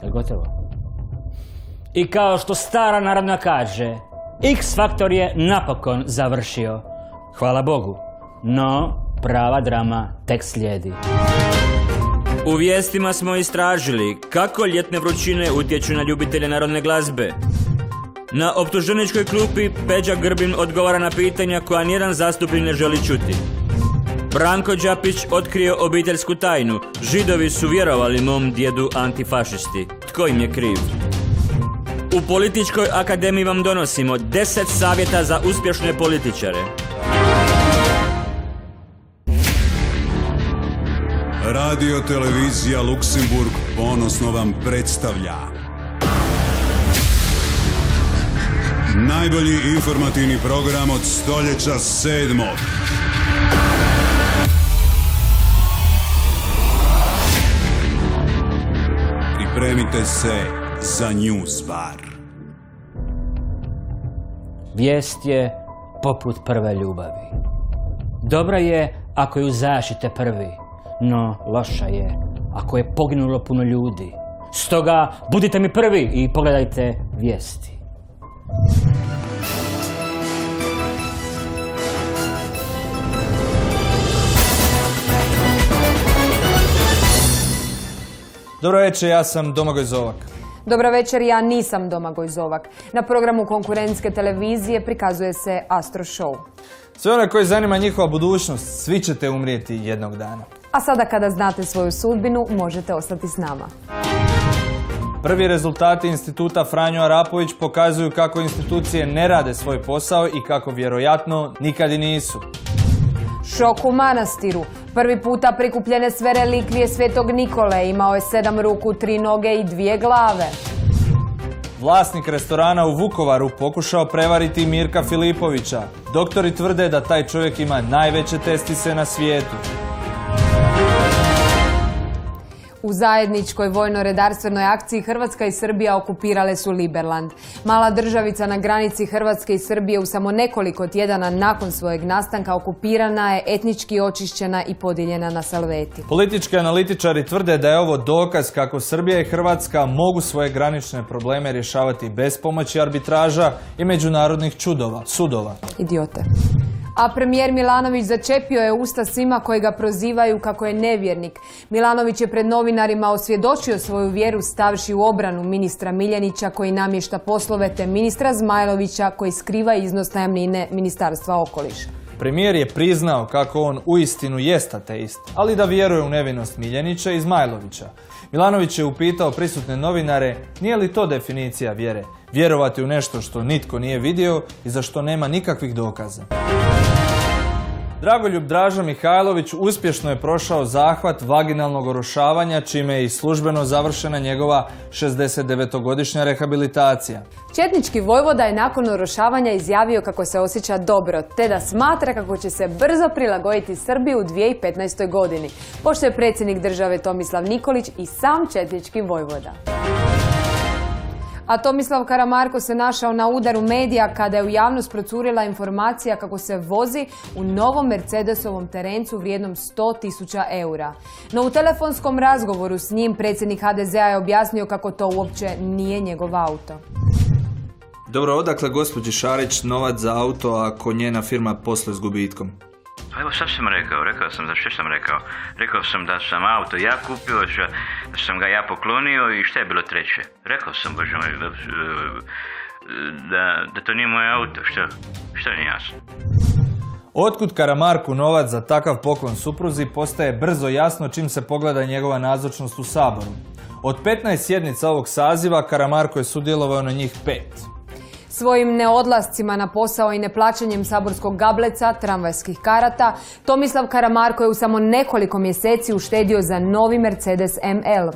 Je gotovo? I kao što stara narodna kaže, X faktor je napokon završio. Hvala Bogu. No, prava drama tek slijedi. U vijestima smo istražili kako ljetne vrućine utječu na ljubitelje narodne glazbe. Na optuženičkoj klupi Peđa Grbin odgovara na pitanja koja nijedan zastupnik ne želi čuti. Branko Đapić otkrio obiteljsku tajnu. Židovi su vjerovali mom djedu antifašisti. Tko im je kriv? U Političkoj akademiji vam donosimo 10 savjeta za uspješne političare. Radio televizija Luksemburg ponosno vam predstavlja najbolji informativni program od stoljeća 7. Pripremite se za News Bar. Vijest je poput prve ljubavi. Dobra je ako ju zaštite prvi, no loša je ako je poginulo puno ljudi. Stoga budite mi prvi i pogledajte vijesti. Dobro večer, ja sam Domagoj Zovak. Dobro večer, ja nisam Domagoj Zovak. Na programu konkurentske televizije prikazuje se Astro Show. Sve one koji zanima njihova budućnost, svi ćete umrijeti jednog dana. A sada kada znate svoju sudbinu, možete ostati s nama. Prvi rezultati instituta Franjo Arapović pokazuju kako institucije ne rade svoj posao i kako vjerojatno nikad i nisu. Šok u manastiru. Prvi puta prikupljene sve relikvije Svetog Nikole. Imao je 7 ruku, 3 noge i 2 glave. Vlasnik restorana u Vukovaru pokušao prevariti Mirka Filipovića. Doktori tvrde da taj čovjek ima najveće testise na svijetu. U zajedničkoj vojno-redarstvenoj akciji Hrvatska i Srbija okupirale su Liberland. Mala državica na granici Hrvatske i Srbije u samo nekoliko tjedana nakon svojeg nastanka okupirana je, etnički očišćena i podijeljena na salveti. Politički analitičari tvrde da je ovo dokaz kako Srbija i Hrvatska mogu svoje granične probleme rješavati bez pomoći arbitraža i međunarodnih sudova. Idiote. A premijer Milanović začepio je usta svima koji ga prozivaju kako je nevjernik. Milanović je pred novinarima osvjedočio svoju vjeru stavši u obranu ministra Miljenića koji namješta poslove te ministra Zmajlovića koji skriva iznos najamnine Ministarstva okoliša. Premijer je priznao kako on uistinu jest ateist, ali da vjeruje u nevinost Miljenića i Zmajlovića. Milanović je upitao prisutne novinare nije li to definicija vjere, vjerovati u nešto što nitko nije vidio i za što nema nikakvih dokaza. Dragoljub Draža Mihajlović uspješno je prošao zahvat vaginalnog orošavanja, čime je i službeno završena njegova 69-godišnja rehabilitacija. Četnički vojvoda je nakon orošavanja izjavio kako se osjeća dobro, te da smatra kako će se brzo prilagoditi Srbiji u 2015. godini, pošto je predsjednik države Tomislav Nikolić i sam četnički vojvoda. A Tomislav Karamarko se našao na udaru medija kada je u javnost procurila informacija kako se vozi u novom Mercedesovom terencu vrijednom 100.000 eura. No u telefonskom razgovoru s njim predsjednik HDZ-a je objasnio kako to uopće nije njegov auto. Dobro, odakle gospođi Šarić novac za auto ako njena firma posluje s gubitkom? Pa evo, šta sam rekao sam, što sam rekao? Rekao sam da sam auto ja kupio, da sam ga ja poklonio i šta je bilo treće? Rekao sam, bože moj, da to nije moj auto, što nije jasno? Otkud Karamarku novac za takav poklon supruzi postaje brzo jasno čim se pogleda njegova nazočnost u Saboru. Od 15 sjednica ovog saziva Karamarko je sudjelovao na njih 5. Svojim neodlascima na posao i neplaćanjem saborskog gableca, tramvajskih karata, Tomislav Karamarko je u samo nekoliko mjeseci uštedio za novi Mercedes ML.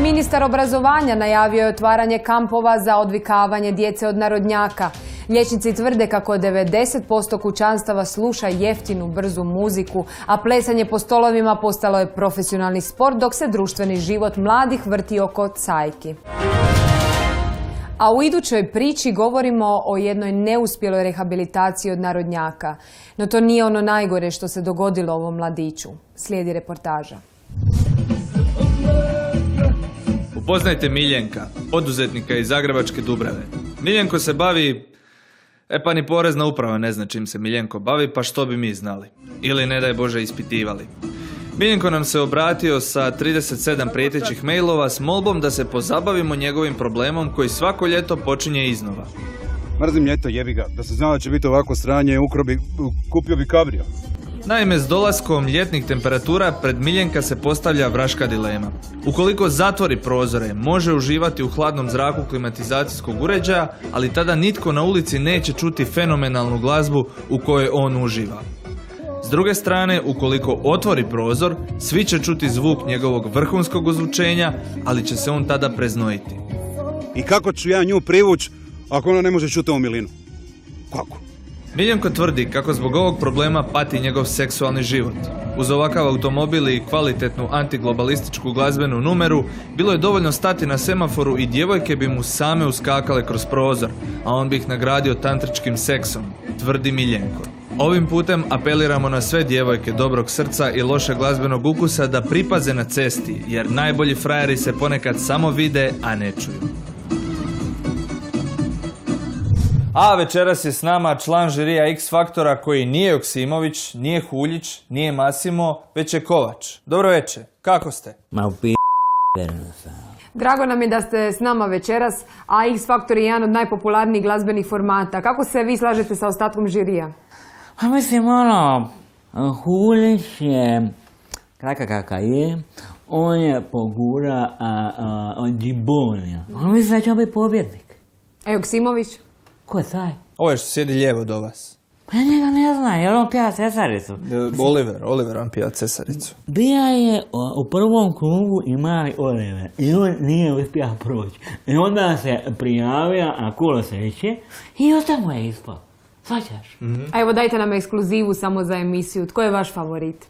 Ministar obrazovanja najavio je otvaranje kampova za odvikavanje djece od narodnjaka. Liječnici tvrde kako 90% kućanstava sluša jeftinu, brzu muziku, a plesanje po stolovima postalo je profesionalni sport dok se društveni život mladih vrti oko cajki. A u idućoj priči govorimo o jednoj neuspjeloj rehabilitaciji od narodnjaka. No to nije ono najgore što se dogodilo ovom mladiću. Slijedi reportaža. U Upoznajte Miljenka, poduzetnika iz Zagrebačke Dubrave. Miljenko se bavi... pa ni porezna uprava ne zna čim se Miljenko bavi, pa što bi mi znali. Ili ne daj Bože ispitivali. Miljenko nam se obratio sa 37 prijetećih mailova s molbom da se pozabavimo njegovim problemom koji svako ljeto počinje iznova. Mrzim ljeto, jebi ga. Da se znao da će biti ovako sranje, kupio bi kabrio. Naime, s dolaskom ljetnih temperatura pred Miljenka se postavlja vraška dilema. Ukoliko zatvori prozore, može uživati u hladnom zraku klimatizacijskog uređaja, ali tada nitko na ulici neće čuti fenomenalnu glazbu u kojoj on uživa. S druge strane, ukoliko otvori prozor, svi će čuti zvuk njegovog vrhunskog ozvučenja, ali će se on tada preznojiti. I kako ću ja nju privući ako ona ne može čuti ovu milinu? Kako? Miljenko tvrdi kako zbog ovog problema pati njegov seksualni život. Uz ovakav automobil i kvalitetnu antiglobalističku glazbenu numeru, bilo je dovoljno stati na semaforu i djevojke bi mu same uskakale kroz prozor, a on bi ih nagradio tantričkim seksom, tvrdi Miljenko. Ovim putem apeliramo na sve djevojke dobrog srca i loše glazbenog ukusa da pripaze na cesti, jer najbolji frajeri se ponekad samo vide, a ne čuju. A večeras je s nama član žirija X Faktora koji nije Joksimović, nije Huljić, nije Masimo, već je Kovač. Dobro večer, kako ste? Drago nam je da ste s nama večeras, a X Faktor je jedan od najpopularnijih glazbenih formata. Kako se vi slažete sa ostatkom žirija? A mislim, Huljić je, kakav je, on je pogura od Džibonija. On misli da će biti pobjednik. A Joksimović? Ko je taj? Ovo je što sjedi lijevo do vas. Pa ja njega ne znam, jer on pija Cesaricu. Oliver on pija Cesaricu. Bija je u prvom krugu i mali Oliver i on nije uspio proći. I onda se prijavio, a kolo se reće i ostamo je ispao. Svaćaš? A evo dajte nam ekskluzivu samo za emisiju. Tko je vaš favorit?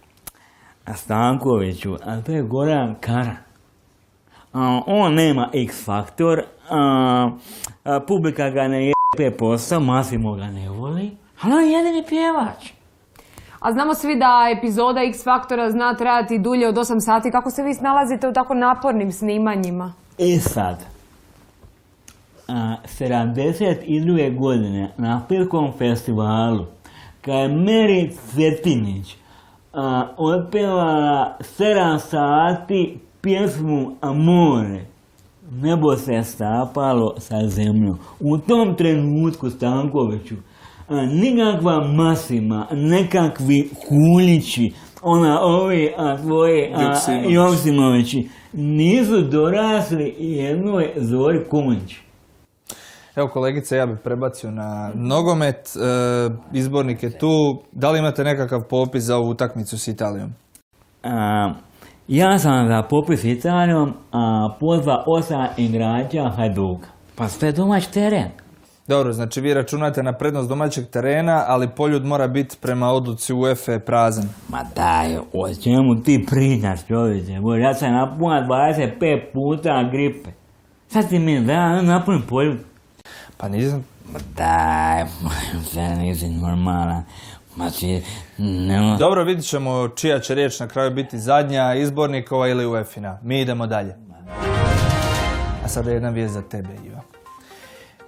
Stankoviću, a to je Goran Kara. On nema X Faktor, publika ga ne je 5%, Masimo ga ne voli, ali on je jedini pjevač. A znamo svi da epizoda X Faktora zna trajati dulje od 8 sati. Kako se vi snalazite u tako napornim snimanjima? I sad, 72. godine na Filmskom festivalu, kad je Meri Cetinić otpevala 7 sati pjesmu Amore, nebo se stapalo sa zemljom. U tom trenutku, Stankoviću, nikakva Masima, nekakvi Huljići, ovi tvoji Joksimovići, nisu dorasli jednoj Zori Kumanći. Evo kolegice, ja bih prebacio na nogomet, izbornik je tu. Da li imate nekakav popis za ovu utakmicu s Italijom? Ja sam za popis Italijom pozva 8 igrača Hajduka. Pa sve domać teren. Dobro, znači vi računate na prednost domaćeg terena, ali poljud mora biti prema odluci UEFA prazan. Ma daj, o čemu ti pričaš, čovječe? Ja sam napunio 25 puta gripe. Sad ti mi da ja napunim poljud. Pa nisam. Ma daj, sve nisi normalan. Dobro, vidit ćemo čija će riječ na kraju biti zadnja, izbornikova ili UEFA-ina. Mi idemo dalje. A sada jedna vijest za tebe, Iva.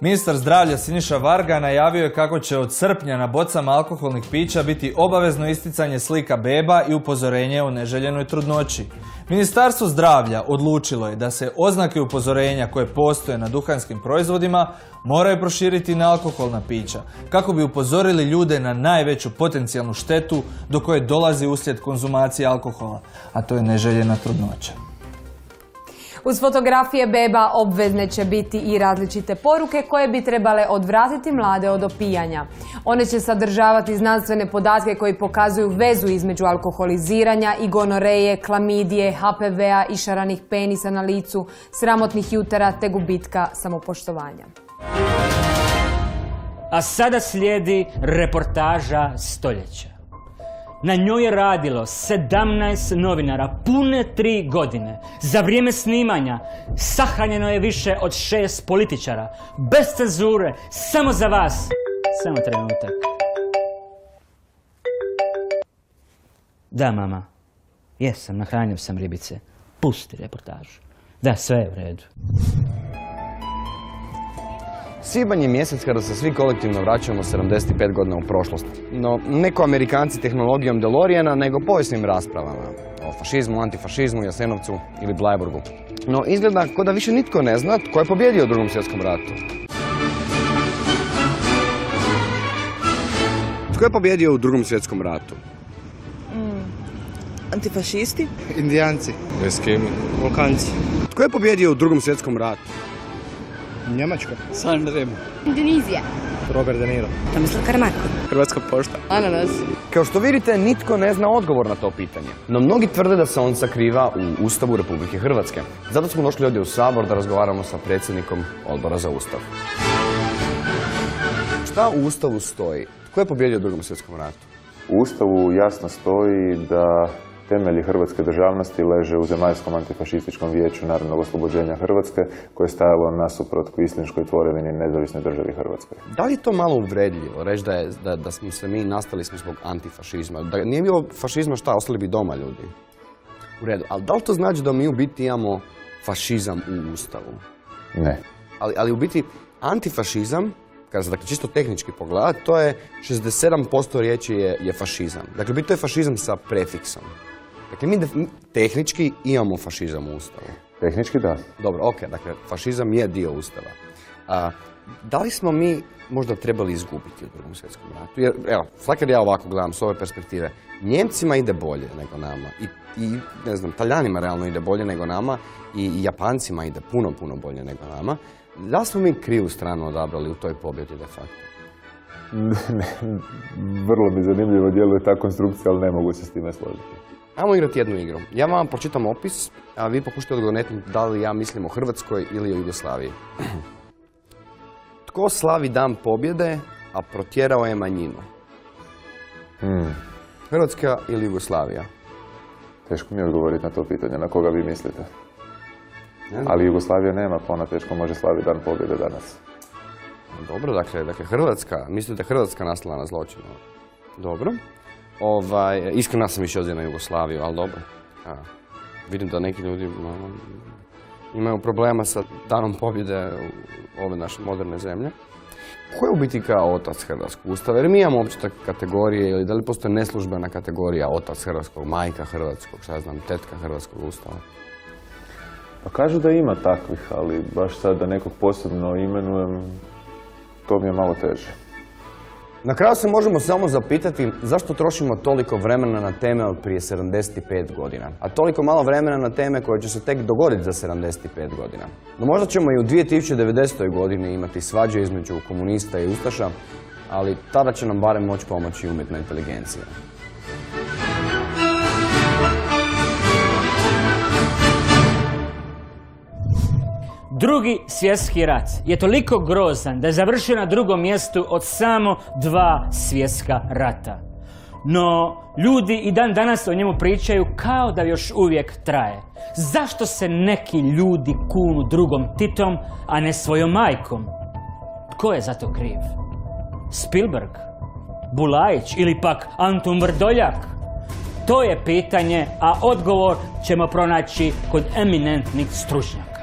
Ministar zdravlja Siniša Varga najavio je kako će od srpnja na bocama alkoholnih pića biti obavezno isticanje slika beba i upozorenje o neželjenoj trudnoći. Ministarstvo zdravlja odlučilo je da se oznake upozorenja koje postoje na duhanskim proizvodima moraju proširiti na alkoholna pića, kako bi upozorili ljude na najveću potencijalnu štetu do koje dolazi uslijed konzumacije alkohola, a to je neželjena trudnoća. Uz fotografije beba obvezne će biti i različite poruke koje bi trebale odvratiti mlade od opijanja. One će sadržavati znanstvene podatke koji pokazuju vezu između alkoholiziranja i gonoreje, klamidije, HPV-a i šaranih penisa na licu, sramotnih jutara te gubitka samopoštovanja. A sada slijedi reportaža stoljeća. Na njoj je radilo 17 novinara pune 3 godine. Za vrijeme snimanja sahranjeno je više od 6 političara. Bez cenzure, samo za vas. Samo trenutak. Da, mama. Jesam, nahranio sam ribice. Pusti reportažu. Da, sve je u redu. Svibanj je mjesec kada se svi kolektivno vraćamo 75 godina u prošlost. No, ne ko Amerikanci tehnologijom DeLoreana, nego povijesnim raspravama. O fašizmu, antifašizmu, Jasenovcu ili Bleiburgu. No, izgleda kao da više nitko ne zna tko je pobjedio u Drugom svjetskom ratu. Tko je pobjedio u Drugom svjetskom ratu? Antifašisti? Indijanci. Eskimi. Balkanci. Tko je pobjedio u Drugom svjetskom ratu? Njemačka. Sanremo. Indonezija. Robert De Niro. Tomislav Karamarko. Hrvatska pošta. Ananas. Kao što vidite, nitko ne zna odgovor na to pitanje. No mnogi tvrde da se on sakriva u Ustavu Republike Hrvatske. Zato smo došli ovdje u Sabor da razgovaramo sa predsjednikom Odbora za Ustav. Šta u Ustavu stoji? Tko je pobjedio u Drugom svjetskom ratu? U Ustavu jasno stoji da temelji hrvatske državnosti leže u Zemaljskom antifašističkom vijeću narodnog oslobođenja Hrvatske, koje je stajalo nasuprot kvislinškoj tvorevini nezavisnoj državi Hrvatskoj. Da li je to malo uvredljivo reći da smo se mi nastali smo zbog antifašizma? Da nije bilo fašizma, šta, ostali bi doma ljudi? U redu, ali da li to znači da mi u biti imamo fašizam u Ustavu? Ne. Ali u biti antifašizam, kada se dakle čisto tehnički pogleda, to je 67% riječi je fašizam. Dakle, to je fašizam sa prefiksom. Dakle, mi tehnički imamo fašizam u Ustavu. Tehnički da. Dobro, ok, dakle, fašizam je dio Ustava. Da li smo mi možda trebali izgubiti u Drugom svjetskom ratu? Jer, evo, svakad ja ovako gledam s ove perspektive, Njemcima ide bolje nego nama i ne znam, Taljanima realno ide bolje nego nama i Japancima ide puno bolje nego nama. Da li smo mi krivu stranu odabrali u toj pobjedi de facto? Vrlo mi zanimljivo djeluje ta konstrukcija, ali ne mogu se s time složiti. Ajmo igrati jednu igru. Ja vam pročitam opis, a vi pokušajte odgovoriti da li ja mislim o Hrvatskoj ili o Jugoslaviji. Tko slavi dan pobjede, a protjerao je manjinu? Hrvatska ili Jugoslavija? Teško mi je odgovoriti na to pitanje, na koga vi mislite. Ali Jugoslavija nema, pa ona teško može slaviti dan pobjede danas. Dobro, dakle Hrvatska, mislite Hrvatska nastala na zločinu? Dobro. Iskreno sam išao na Jugoslaviju, ali dobro. Vidim da neki ljudi imaju problema sa danom pobjede u ove naše moderne zemlje. Ko je u biti kao otac hrvatskog ustava? Jer mi imamo uopće kategorije, ili da li postoje neslužbena kategorija otac hrvatskog, majka hrvatskog, šta ja znam, tetka hrvatskog ustava? Pa kažu da ima takvih, ali baš sad da nekog posebno imenujem, to mi je malo teže. Na kraju se možemo samo zapitati zašto trošimo toliko vremena na teme od prije 75 godina, a toliko malo vremena na teme koje će se tek dogoditi za 75 godina. No možda ćemo i u 2090. godini imati svađe između komunista i ustaša, ali tada će nam barem moći pomoći umjetna inteligencija. Drugi svjetski rat je toliko grozan da je završio na drugom mjestu od samo 2 svjetska rata. No, ljudi i dan danas o njemu pričaju kao da još uvijek traje. Zašto se neki ljudi kunu drugom Titom, a ne svojom majkom? Tko je za to kriv? Spielberg? Bulajić ili pak Antun Vrdoljak? To je pitanje, a odgovor ćemo pronaći kod eminentnih stručnjaka.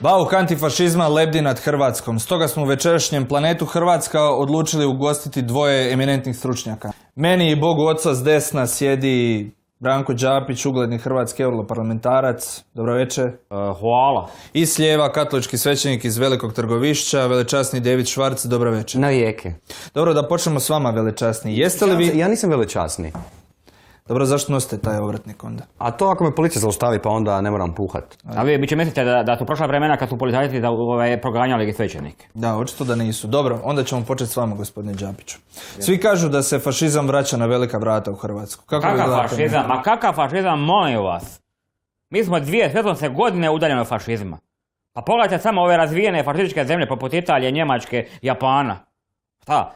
Bauk antifašizma lebdi nad Hrvatskom. Stoga smo u večerašnjem Planetu Hrvatska odlučili ugostiti dvoje eminentnih stručnjaka. Meni i Bogu oca s desna sjedi Branko Đapić, ugledni hrvatski europarlamentarac. Dobro večer. Hvala. I s lijeva katolički svećenik iz Velikog Trgovišća, velečasni David Švarc. Dobro večer. Na vijeke. Dobro, da počnemo s vama, velečasni. Jeste li vi... Ja nisam velečasni. Dobro, zašto nosite taj ovratnik onda? A to ako me policija zaustavi, pa onda ne moram puhat. A vi će mislite da su prošla vremena kad su policajci proganjali svećenike? Da, očito da nisu. Dobro, onda ćemo početi s vama, gospodine Đapiću. Svi kažu da se fašizam vraća na velika vrata u Hrvatsku. Kakav fašizam? Ma kakav fašizam, molim vas? Mi smo 2 svjetlosne godine udaljeni od fašizma. Pa pogledajte samo ove razvijene fašističke zemlje poput Italije, Njemačke, Japana. Šta?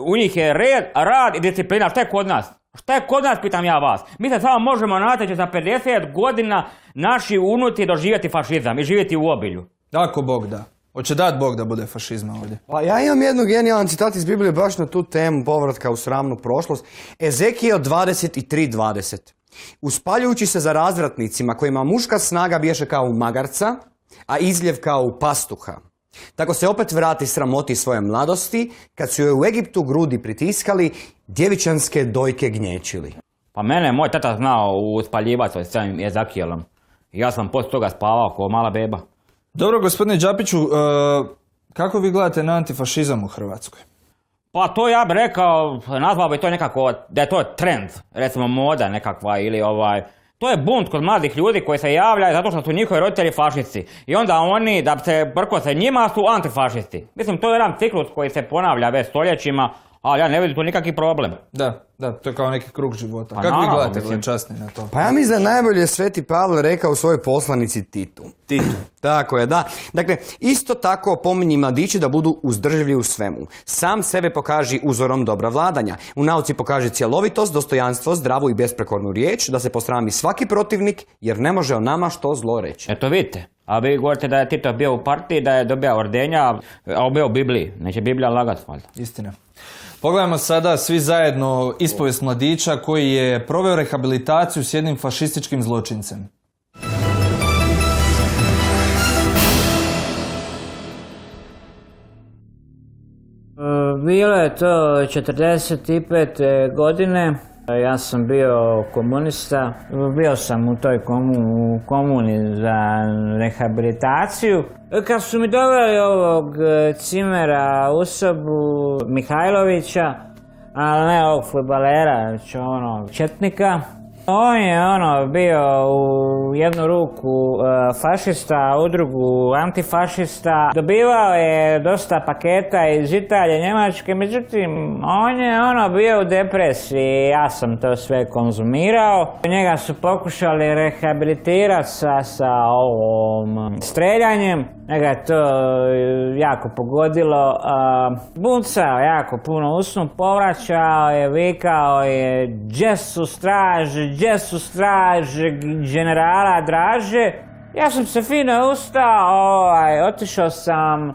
U njih je red, rad i disciplina. Šta je kod nas? Šta je kod nas, pitam ja vas? Mi se samo možemo nadati će za 50 godina naši unuci doživjeti fašizam i živjeti u obilju. Ako Bog da. Hoće dat Bog da bude fašizma ovdje. Pa ja imam jednu genijalan citat iz Biblije baš na tu temu povratka u sramnu prošlost. Ezekijel 23:20. Uspaljujući se za razvratnicima kojima muška snaga bješe kao u magarca, a izljev kao u pastuha. Tako se opet vrati sramoti svoje mladosti, kad su joj u Egiptu grudi pritiskali, djevičanske dojke gnječili. Pa mene je moj tata znao uspaljivati s samim Ezekielom. Ja sam poslije toga spavao kao mala beba. Dobro, gospodine Đapiću, kako vi gledate na antifašizam u Hrvatskoj? Pa to ja bih rekao, nazvao bi to nekako, da je to trend, recimo moda nekakva ili to je bunt kod mladih ljudi koji se javljaju zato što su njihovi roditelji fašisti. I onda oni, da se prkose njima, su antifašisti. Mislim, to je jedan ciklus koji se ponavlja već stoljećima, ali ja ne vidim tu nikakvi problem. Da, to je kao neki krug života. Pa Kako vi naravno, gledate, mislim. časni na to? Pa ja mislim da najbolje Sveti Pavle rekao u svojoj poslanici Titu. Tako je, da. Dakle, isto tako opominji mladići da budu uzdržljivi u svemu. Sam sebe pokaži uzorom dobra vladanja. U nauci pokaži cjelovitost, dostojanstvo, zdravu i besprekornu riječ, da se posrami svaki protivnik, jer ne može o nama što zlo reći. Eto vidite, a vi govorite da je Tito bio u partiji, da je dobio ordenja, a bio u Bibliji. Neće Biblija lagat, valjda. Istina. Pogledajmo sada svi zajedno ispovijest mladića koji je proveo rehabilitaciju s jednim fašističkim zločincem. Bilo je to 45. godine. Ja sam bio komunista. Bio sam u toj komuni za rehabilitaciju. Kad su mi doveli ovog cimera u sobu Mihajlovića, ali ne ovog fudbalera, već onog četnika, on je bio u jednu ruku fašista, a u drugu antifašista. Dobivao je dosta paketa iz Italije, Njemačke, međutim on je bio u depresiji. Ja sam to sve konzumirao. Njega su pokušali rehabilitirati sa ovom streljanjem. Njega je to jako pogodilo. Buncao jako puno usnu, povraćao je, vikao je gdje su straže generala Draže. Ja sam se fino ustao, otišao sam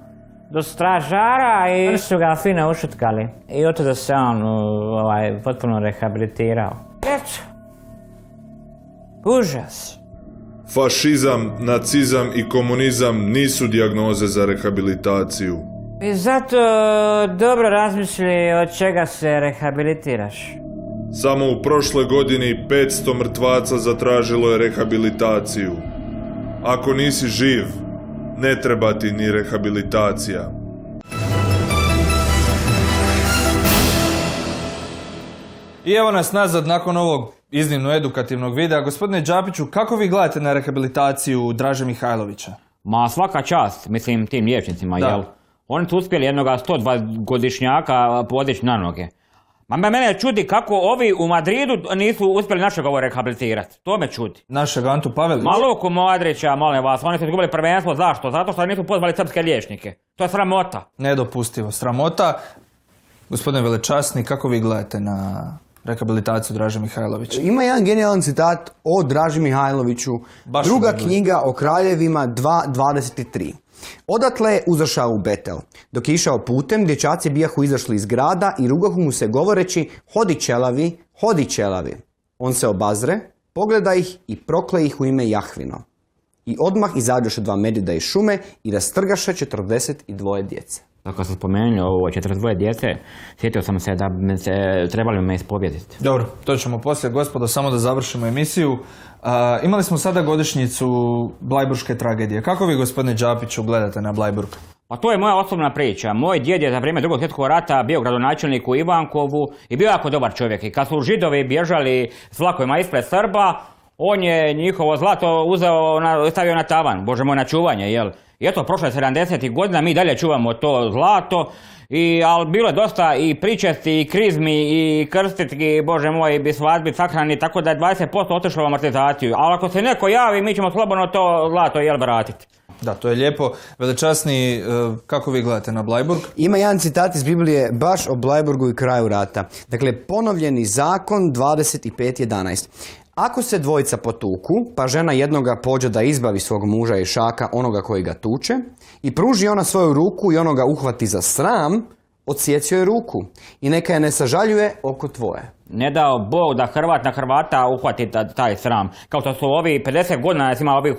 do stražara i oni su ga fino ušutkali. I od tada se on potpuno rehabilitirao. Eto, užas. Fašizam, nacizam i komunizam nisu dijagnoze za rehabilitaciju. I zato dobro razmisli od čega se rehabilitiraš. Samo u prošloj godini 500 mrtvaca zatražilo je rehabilitaciju. Ako nisi živ, ne treba ti ni rehabilitacija. I evo nas nazad nakon ovog iznimno edukativnog videa. Gospodine Đapiću, kako vi gledate na rehabilitaciju Draže Mihajlovića? Ma svaka čast, mislim, tim liječnicima, jel? Oni su uspjeli jednoga 102-godišnjaka podići na noge. Ma mene čudi kako ovi u Madridu nisu uspjeli našeg ovo rehabilitirati. To me čudi. Našeg Antu Pavelića? Ma Luku Modrića, molim vas, oni su izgubili prvenstvo. Zašto? Zato što nisu pozvali srpske liječnike. To je sramota. Nedopustivo, sramota. Gospodine Velečasni, kako vi gledate na rehabilitaciju Draže Mihajlovića? Ima jedan genijalan citat o Draži Mihajloviću, druga knjiga o kraljevima 2.23. Odatle je uzašao u Betel. Dok je išao putem, dječaci bijahu izašli iz grada i rugahu mu se govoreći: hodi čelavi. On se obazre, pogleda ih i prokle ih u ime Jahvino. I odmah izađoše 2 medvjeda iz šume i rastrgaše 42 djece. Kad sam spomenuo ovo 42 djece, sjetio sam se da trebali me ispovjediti. Dobro, to ćemo poslije, gospodo, samo da završimo emisiju. Imali smo sada godišnjicu Blajburške tragedije. Kako vi, gospodine Đapiću, gledate na Blajburg? Pa to je moja osobna priča. Moj djed je za vrijeme Drugog svjetskog rata bio gradonačelnik u Ivankovu i bio jako dobar čovjek. I kad su Židovi bježali s vlakovima ispred Srba, on je njihovo zlato stavio na tavan, bože moj, na čuvanje, jel? I eto, prošlo je 70. godina, mi dalje čuvamo to zlato, ali bilo je dosta i pričesti, i krizmi, i krstitki, bože moj, i svadbi, sahrani, tako da je 20% otišlo u amortizaciju. Ali ako se neko javi, mi ćemo slobodno to zlato, vratiti. Da, to je lijepo. Velečasni, kako vi gledate na Blajburg? Ima jedan citat iz Biblije baš o Blajburgu i kraju rata. Dakle, ponovljeni zakon 25.11. Ako se dvojica potuku, pa žena jednoga pođe da izbavi svog muža i šaka onoga koji ga tuče, i pruži ona svoju ruku i onoga uhvati za sram, odsjecio je ruku i neka je ne sažaljuje oko tvoje. Ne dao Bog da Hrvat na Hrvata uhvati taj sram. Kao što su ovi 50 godina, recimo ovi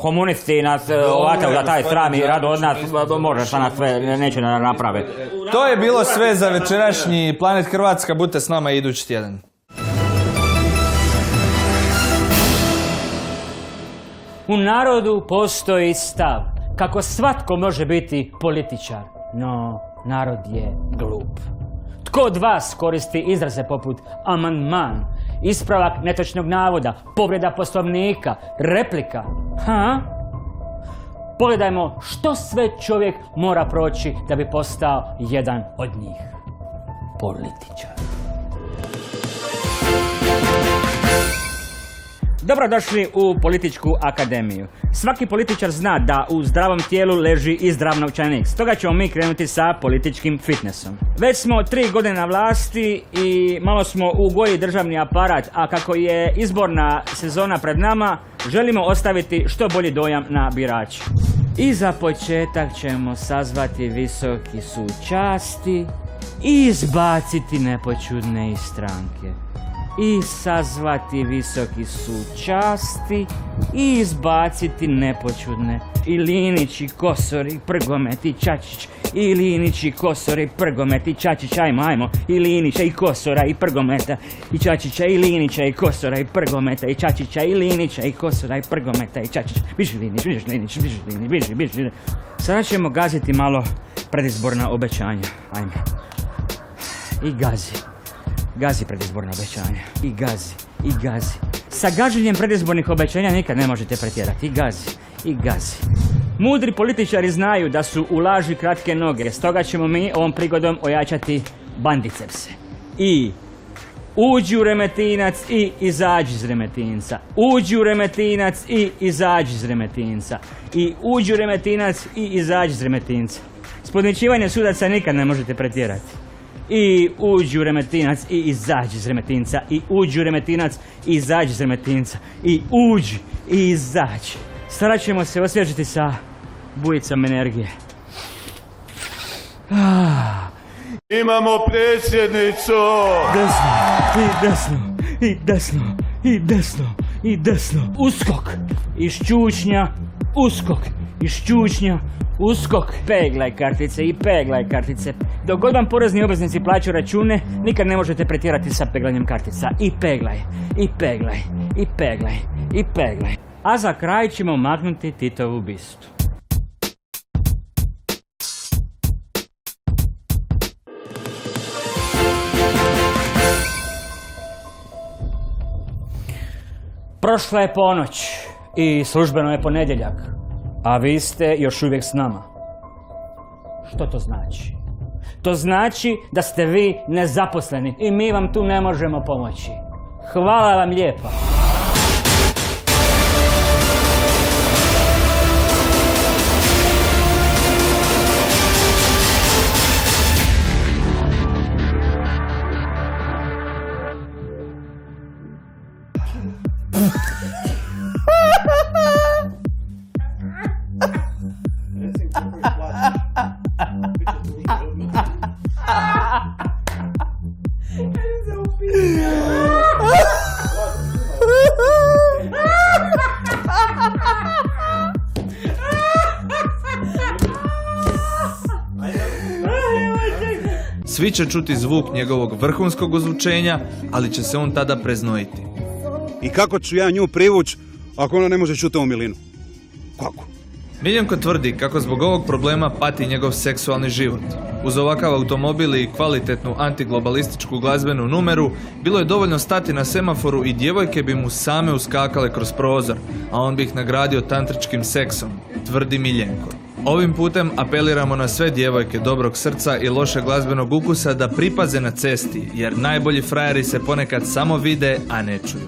komunisti nas ovataju za taj sram i rado od nas može šta nas sve neće naprave. To je bilo sve za večerašnji Planet Hrvatska. Budite s nama idući tjedan. U narodu postoji stav kako svatko može biti političar, no narod je glup. Tko od vas koristi izraze poput amandman, ispravak netočnog navoda, povreda poslovnika, replika? Pogledajmo što sve čovjek mora proći da bi postao jedan od njih. Političar. Dobrodošli u Političku akademiju. Svaki političar zna da u zdravom tijelu leži i zdrav novčanik. Stoga ćemo mi krenuti sa političkim fitnessom. Već smo 3 godine na vlasti i malo smo u goji državni aparat, a kako je izborna sezona pred nama, želimo ostaviti što bolji dojam na birače. I za početak ćemo sazvati Visoki sud časti i izbaciti nepoćudne iz stranke. I sazvati Visoki sud časti i izbaciti nepoćudne. I Linić, i Kosor, i Prgomet, i Čačić. I Linić, i Kosor, i Prgomet, i Čačić. Ajmo. I Linića, i Kosora, i Prgometa, i Čačića. I Linića, i Kosora, i Prgometa, i Čačića. I Linića, i Kosora, i Prgometa, i Čačića. Biži Linić, biži. Sada ćemo gaziti malo predizborna obećanja. Ajme. I gazi predizborna obećanja. I gazi. Sa gaženjem predizbornih obećanja nikad ne možete pretjerati. I gazi. Mudri političari znaju da su u laži kratke noge, stoga ćemo mi ovom prigodom ojačati bandicepse. I uđi u Remetinac i izađi iz Remetinca. Uđi u Remetinac i izađi iz Remetinca. I uđi u Remetinac i izađi iz Remetinca. S podmićivanjem sudaca nikad ne možete pretjerati. I uđi u Remetinac i izađi iz Remetinca. I uđi u Remetinac i izađi iz Remetinca. I uđi i izađi. Sada ćemo se osvježiti sa bujicom energije. Imamo predsjednicu! I desno. Uskok iz čučnja. Uskok. Peglaj kartice. Dok god vam porezni obveznici plaćaju račune, nikad ne možete pretjerati sa peglanjem kartica. I peglaj. A za kraj ćemo maknuti Titovu bistu. Prošla je ponoć i službeno je ponedjeljak, a vi ste još uvijek s nama. Što to znači? To znači da ste vi nezaposleni i mi vam tu ne možemo pomoći. Hvala vam lijepa. Svi će čuti zvuk njegovog vrhunskog ozvučenja, ali će se on tada preznojiti. I kako ću ja nju privući ako ona ne može čuti ovu Milinu? Kako? Miljenko tvrdi kako zbog ovog problema pati njegov seksualni život. Uz ovakav automobil i kvalitetnu antiglobalističku glazbenu numeru, bilo je dovoljno stati na semaforu i djevojke bi mu same uskakale kroz prozor, a on bi ih nagradio tantričkim seksom, tvrdi Miljenko. Ovim putem apeliramo na sve djevojke dobrog srca i loše glazbenog ukusa da pripaze na cesti, jer najbolji frajeri se ponekad samo vide, a ne čuju.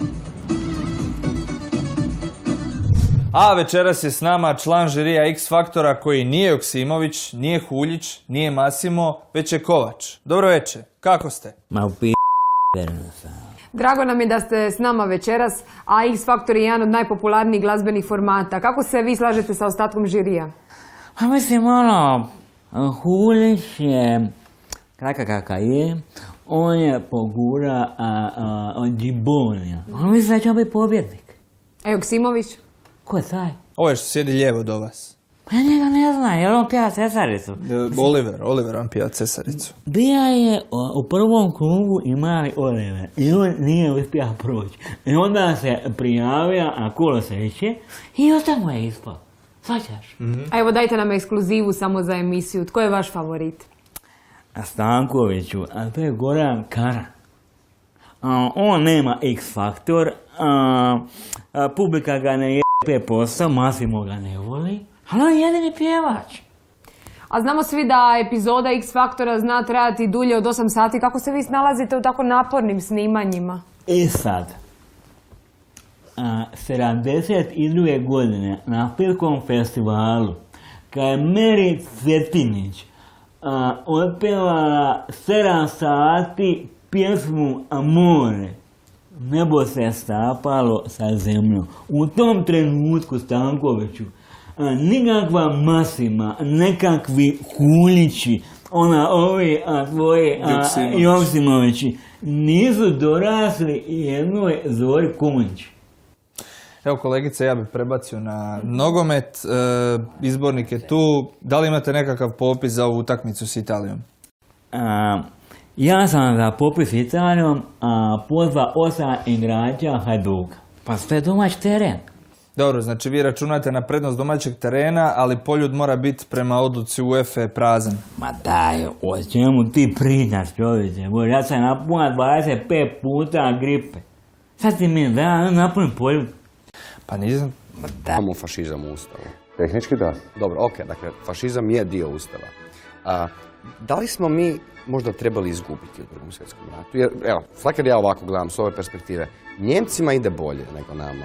A večeras je s nama član žirija X Faktora koji nije Joksimović, nije Huljić, nije Masimo, već je Kovač. Dobro večer, kako ste? Ma u Drago nam je da ste s nama večeras, a X Factor je jedan od najpopularnijih glazbenih formata. Kako se vi slažete sa ostatkom žirija? Pa mislim, Hulić je, kakav je, on je pogura od Džibonija. On misli da će biti pobjednik. A Joksimović? Ko je taj? Ovo je što sjedi lijevo do vas. Pa ja njega ne znam, jer on pjeva Cesaricu. Oliver on pjeva Cesaricu. Bija je u prvom krugu i mali Oliver i on nije uspio proći. I onda se prijavio na kolosjeće i ostamo je ispao. Svaćaš? A evo dajte nam ekskluzivu samo za emisiju. Tko je vaš favorit? Stankoviću, a to je Goran Kara. On nema X faktor, publika ga ne je 5%, Massimo ga ne voli, ali on je jedini pjevač. A znamo svi da epizoda X Faktora zna trajati dulje od 8 sati. Kako se vi snalazite u tako napornim snimanjima? I sad, 72. godine na Filmskom festivalu, kad je Meri Cetinić otpevala 7 sati pjesmu Amore, nebo se stapalo sa zemljom. U tom trenutku, Stankoviću, nikakva Masima, nekakvi Hulići, ovi tvoji Joksimovići, nisu dorasli jednoj Zori Kumanjić. Evo kolegice, ja bih prebacio na nogomet, izbornik je tu. Da li imate nekakav popis za ovu utakmicu s Italijom? Ja sam za popis s Italijom pozva 8 igrača Hajduka. Pa sve je domać teren. Dobro, znači vi računate na prednost domaćeg terena, ali poljud mora biti prema odluci UEFA prazan. Ma daj, o čemu ti pričaš, čovječe? Ja sam napunio 25 puta gripe. Sad ti mi da ja napunim poljud. Pa nisam. Imamo fašizam u Ustavu. Tehnički da. Dobro, ok, dakle, fašizam je dio Ustava. Da li smo mi možda trebali izgubiti u Drugom svjetskom ratu? Jer, evo, svakad ja ovako gledam s ove perspektive, Njemcima ide bolje nego nama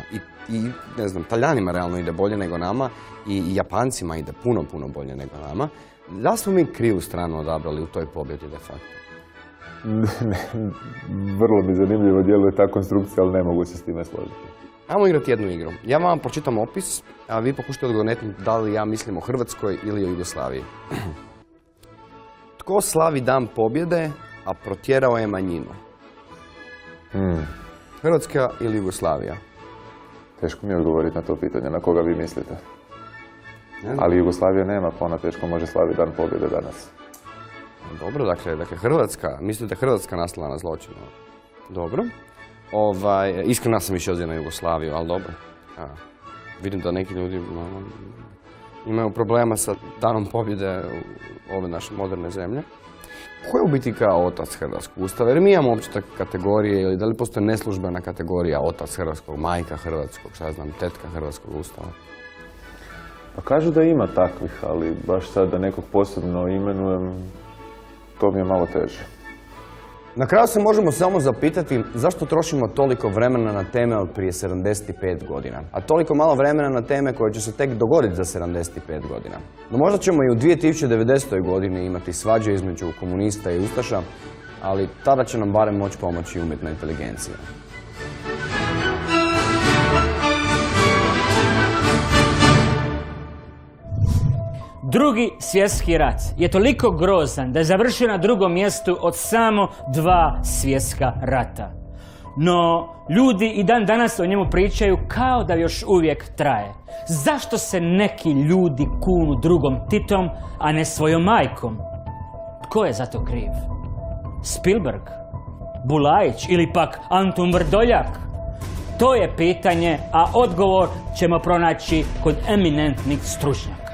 i ne znam, Taljanima realno ide bolje nego nama i Japancima ide puno bolje nego nama. Da li smo mi krivu stranu odabrali u toj pobjedi de facto? Vrlo mi zanimljivo djeluje ta konstrukcija, ali ne mogu se s time složiti. Ajmo igrati jednu igru. Ja vam pročitam opis, a vi pokušajte odgovoriti da li ja mislim o Hrvatskoj ili o Jugoslaviji. Tko slavi dan pobjede, a protjerao je manjinu? Hrvatska ili Jugoslavija? Teško mi je odgovoriti na to pitanje, na koga vi mislite. Ali Jugoslavija nema, pa ona teško može slaviti dan pobjede danas. Dobro, dakle Hrvatska, mislite Hrvatska nastala na zločinu? Dobro. Iskreno sam više ozio na Jugoslaviju, ali dobro. Vidim da neki ljudi imaju problema sa danom pobjede u ove naše moderne zemlje. Ko je u biti kao otac Hrvatskog ustava? Jer mi imamo uopće kategorije, ili da li postoji neslužbena kategorija otac Hrvatskog, majka Hrvatskog, šta znam, tetka Hrvatskog ustava? Pa kažu da ima takvih, ali baš sad da nekog posebno imenujem, to mi je malo teže. Na kraju se možemo samo zapitati zašto trošimo toliko vremena na teme od prije 75 godina, a toliko malo vremena na teme koje će se tek dogoditi za 75 godina. No možda ćemo i u 2090. godini imati svađe između komunista i ustaša, ali tada će nam barem moći pomoći umjetna inteligencija. Drugi svjetski rat je toliko grozan da je završio na drugom mjestu od samo 2 svjetska rata. No, ljudi i dan danas o njemu pričaju kao da još uvijek traje. Zašto se neki ljudi kunu drugom Titom, a ne svojom majkom? Tko je za to kriv? Spielberg? Bulajić ili pak Antun Vrdoljak? To je pitanje, a odgovor ćemo pronaći kod eminentnih stručnjaka.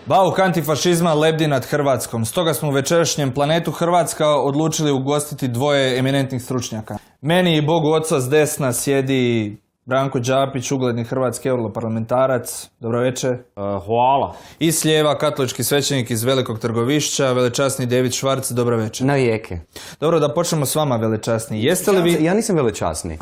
Bauk antifašizma lebdi nad Hrvatskom. Stoga smo u večerašnjem Planetu Hrvatska odlučili ugostiti dvoje eminentnih stručnjaka. Meni i Bogu oca s desna sjedi Branko Đapić, ugledni hrvatski europarlamentarac. Dobro večer. Hvala. I s lijeva katolički svećenik iz Velikog Trgovišća, velečasni David Švarc. Dobro večer. Na rijeke. Dobro, da počnemo s vama, velečasni. Jeste li vi... Ja nisam velečasni.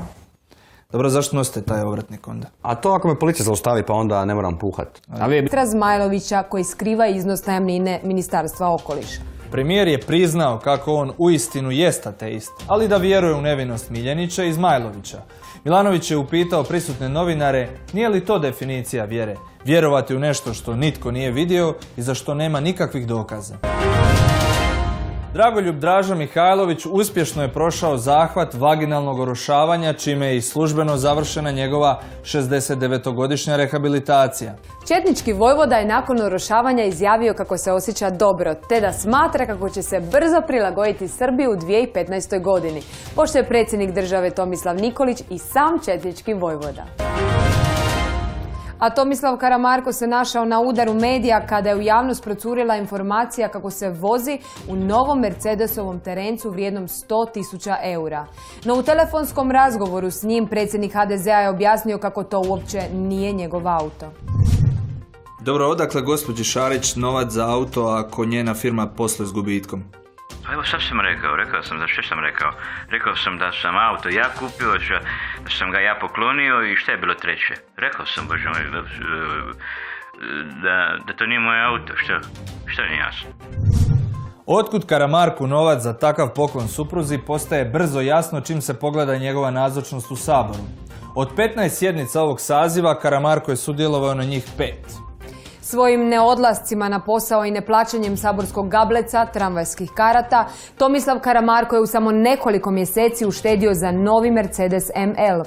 Dobro, zašto nosite taj ovratnik onda? A to ako me policija zaustavi, pa onda ne moram puhat. Petra Zmajlovića koji skriva iznos najamnine Ministarstva okoliša. Premijer je priznao kako on uistinu jest ateist, ali da vjeruje u nevinost Miljenića i Zmajlovića. Milanović je upitao prisutne novinare nije li to definicija vjere, vjerovati u nešto što nitko nije vidio i za što nema nikakvih dokaza. Dragoljub Draža Mihajlović uspješno je prošao zahvat vaginalnog orošavanja, čime je i službeno završena njegova 69-godišnja rehabilitacija. Četnički vojvoda je nakon orošavanja izjavio kako se osjeća dobro, te da smatra kako će se brzo prilagoditi Srbiji u 2015. godini, pošto je predsjednik države Tomislav Nikolić i sam četnički vojvoda. A Tomislav Karamarko se našao na udaru medija kada je u javnost procurila informacija kako se vozi u novom Mercedesovom terencu vrijednom 100.000 eura. No u telefonskom razgovoru s njim predsjednik HDZ-a je objasnio kako to uopće nije njegov auto. Dobro, odakle gospođi Šarić novac za auto ako njena firma posluje s gubitkom? Pa evo sad sam rekao sam, što sam rekao? Rekao sam da sam auto ja kupio, da sam ga ja poklonio i šta je bilo treće? Rekao sam, bože moj, da to nije moj auto, što nije jasno? Otkud Karamarku novac za takav poklon supruzi postaje brzo jasno čim se pogleda njegova nazočnost u Saboru. Od 15 sjednica ovog saziva Karamarko je sudjelovao na njih 5. Svojim neodlascima na posao i neplaćanjem saborskog gableca, tramvajskih karata, Tomislav Karamarko je u samo nekoliko mjeseci uštedio za novi Mercedes ML.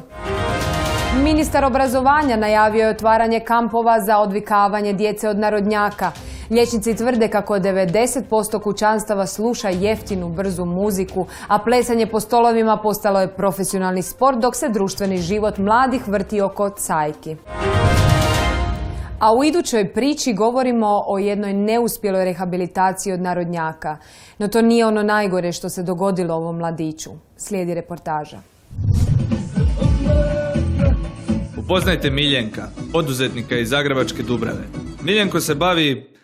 Ministar obrazovanja najavio je otvaranje kampova za odvikavanje djece od narodnjaka. Liječnici tvrde kako 90% kućanstava sluša jeftinu, brzu muziku, a plesanje po stolovima postalo je profesionalni sport, dok se društveni život mladih vrti oko cajki. A u idućoj priči govorimo o jednoj neuspjeloj rehabilitaciji od narodnjaka. No to nije ono najgore što se dogodilo ovom mladiću. Slijedi reportaža. Upoznajte Miljenka, poduzetnika iz Zagrebačke Dubrave. Miljenko se bavi...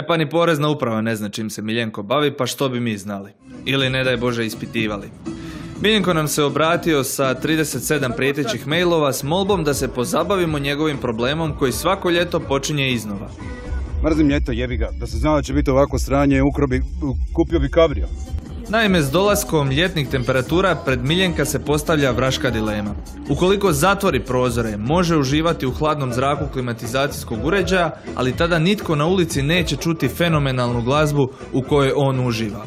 pa ni porezna uprava ne zna čim se Miljenko bavi, pa što bi mi znali. Ili ne daj Bože ispitivali. Miljenko nam se obratio sa 37 prijetećih mailova s molbom da se pozabavimo njegovim problemom koji svako ljeto počinje iznova. Mrzim ljeto, jebi ga. Da se znao da će biti ovako sranje, kupio bi kabrio. Naime, s dolaskom ljetnih temperatura pred Miljenka se postavlja vraška dilema. Ukoliko zatvori prozore, može uživati u hladnom zraku klimatizacijskog uređaja, ali tada nitko na ulici neće čuti fenomenalnu glazbu u kojoj on uživa.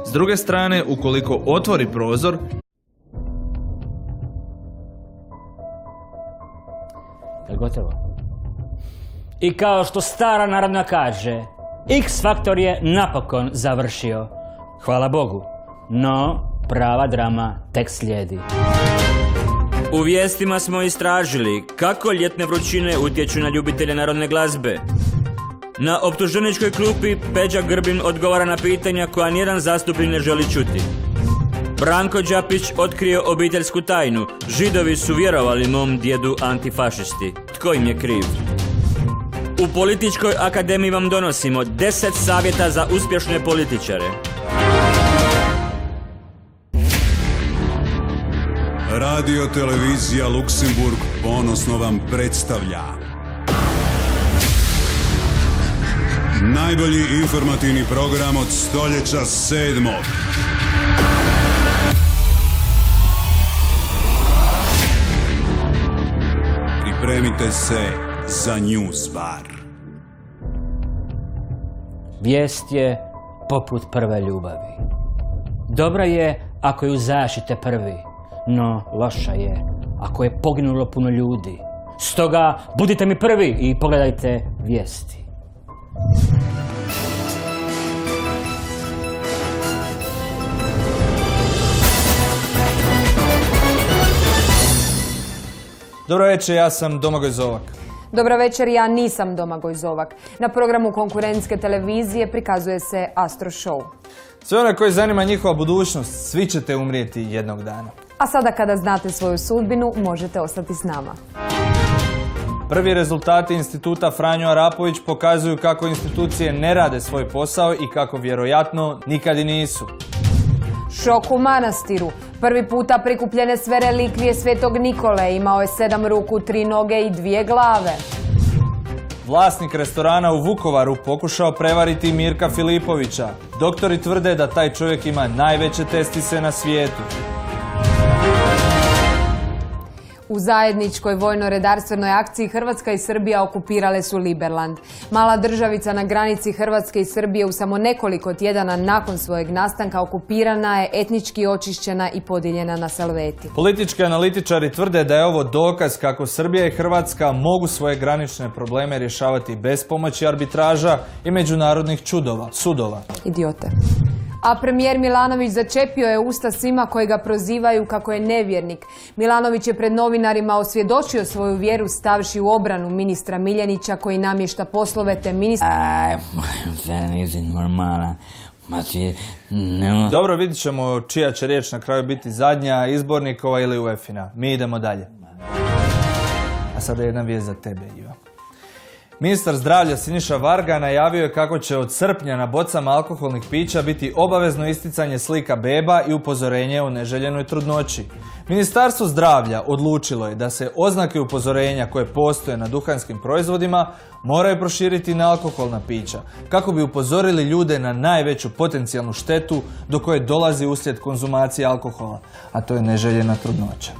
S druge strane, ukoliko otvori prozor, je gotovo. I kao što stara narodna kaže, X faktor je napokon završio. Hvala Bogu. No, prava drama tek slijedi. U vijestima smo istražili kako ljetne vrućine utječu na ljubitelje narodne glazbe. Na optuženičkoj klupi Peđa Grbin odgovara na pitanja koja nijedan zastupnik ne želi čuti. Branko Đapić otkrio obiteljsku tajnu. Židovi su vjerovali mom djedu antifašisti. Tko im je kriv? U Političkoj akademiji vam donosimo 10 savjeta za uspješne političare. Radio televizija Luksemburg ponosno vam predstavlja najbolji informativni program od stoljeća 7. Pripremite se za News Bar. Vijest je poput prve ljubavi. Dobra je ako ju zaštite prvi, no loša je ako je poginulo puno ljudi. Stoga budite mi prvi i pogledajte vijesti. Dobro večer, ja sam Domagoj Zovak. Dobro večer, ja nisam Domagoj Zovak. Na programu konkurentske televizije prikazuje se Astro Show. Sve one koji zanima njihova budućnost, svi ćete umrijeti jednog dana. A sada kada znate svoju sudbinu, možete ostati s nama. Prvi rezultati instituta Franjo Arapović pokazuju kako institucije ne rade svoj posao i kako vjerojatno nikad i nisu. Šok u manastiru. Prvi puta prikupljene sve relikvije Svetog Nikole. Imao je 7 ruku, 3 noge i 2 glave. Vlasnik restorana u Vukovaru pokušao prevariti Mirka Filipovića. Doktori tvrde da taj čovjek ima najveće testise na svijetu. U zajedničkoj vojno-redarstvenoj akciji Hrvatska i Srbija okupirale su Liberland. Mala državica na granici Hrvatske i Srbije u samo nekoliko tjedana nakon svojeg nastanka okupirana je, etnički očišćena i podijeljena na salveti. Politički analitičari tvrde da je ovo dokaz kako Srbija i Hrvatska mogu svoje granične probleme rješavati bez pomoći arbitraža i međunarodnih sudova. Idiote. A premijer Milanović začepio je usta svima koji ga prozivaju kako je nevjernik. Milanović je pred novinarima osvjedočio svoju vjeru stavši u obranu ministra Miljenića koji namješta poslove te ministra... Dobro, vidit ćemo čija će riječ na kraju biti zadnja, izbornikova ili UEFA-ina. Mi idemo dalje. A sada jedna vijest za tebe, Iva. Ministar zdravlja Siniša Varga najavio je kako će od srpnja na bocama alkoholnih pića biti obavezno isticanje slika beba i upozorenje o neželjenoj trudnoći. Ministarstvo zdravlja odlučilo je da se oznake upozorenja koje postoje na duhanskim proizvodima moraju proširiti na alkoholna pića, kako bi upozorili ljude na najveću potencijalnu štetu do koje dolazi uslijed konzumacije alkohola, a to je neželjena trudnoća.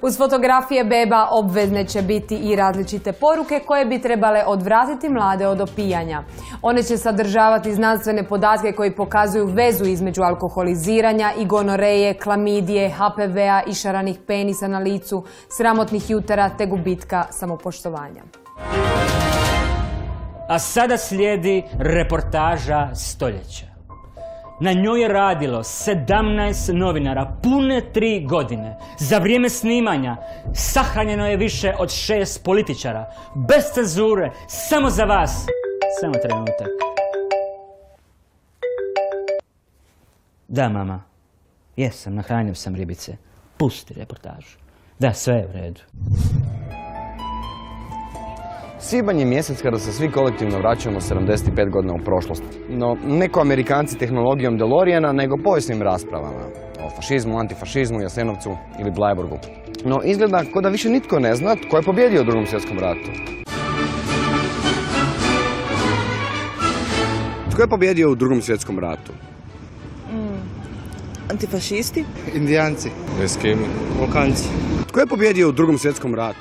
Uz fotografije beba obvezne će biti i različite poruke koje bi trebale odvratiti mlade od opijanja. One će sadržavati znanstvene podatke koji pokazuju vezu između alkoholiziranja i gonoreje, klamidije, HPV-a i šaranih penisa na licu, sramotnih jutara te gubitka samopoštovanja. A sada slijedi reportaža stoljeća. Na njoj je radilo 17 novinara pune 3 godine. Za vrijeme snimanja sahranjeno je više od 6 političara. Bez cenzure, samo za vas. Samo trenutak. Da, mama. Jesam, nahranio sam ribice. Pusti reportažu. Da, sve je u redu. Svibanj je mjesec kada se svi kolektivno vraćamo 75 godina u prošlost. No, ne ko Amerikanci tehnologijom DeLoreana, nego povijesnim raspravama o fašizmu, antifašizmu, Jasenovcu ili Bleiburgu. No, izgleda kao da više nitko ne zna tko je pobjedio u Drugom svjetskom ratu. Tko je pobjedio u Drugom svjetskom ratu? Antifašisti? Indijanci. Eskimi. Balkanci. Tko je pobjedio u Drugom svjetskom ratu?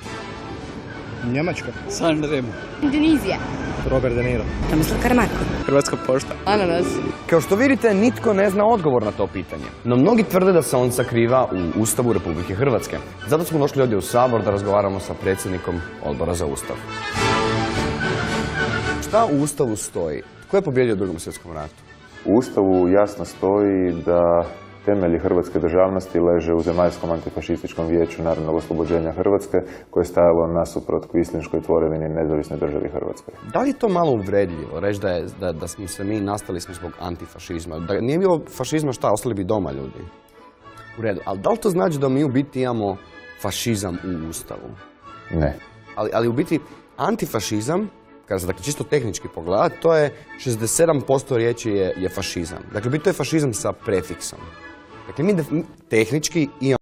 Njemačka. San Remo. Indonezija. Robert De Niro. Tomislav Karamarko. Hrvatska pošta. Ananas. Kao što vidite, nitko ne zna odgovor na to pitanje. No mnogi tvrde da se on sakriva u Ustavu Republike Hrvatske. Zato smo došli ovdje u Sabor da razgovaramo sa predsjednikom Odbora za Ustav. Šta u Ustavu stoji? Tko je pobjedio u Drugom svjetskom ratu? U Ustavu jasno stoji da temelji hrvatske državnosti leže u Zemaljskom antifašističkom vijeću narodnog oslobođenja Hrvatske, koje je stajalo nasuprot kvislinškoj tvorevini nezavisne državi Hrvatskoj. Da li je to malo uvredljivo reći da smo se mi nastali smo zbog antifašizma? Da nije bilo fašizma, šta, ostali bi doma ljudi? U redu, ali da li to znači da mi u biti imamo fašizam u Ustavu? Ne. Ali u biti antifašizam, kada se dakle čisto tehnički pogleda, to je 67% riječi je fašizam. Dakle, to je fašizam sa prefiksom. Dakle, mi tehnički imamo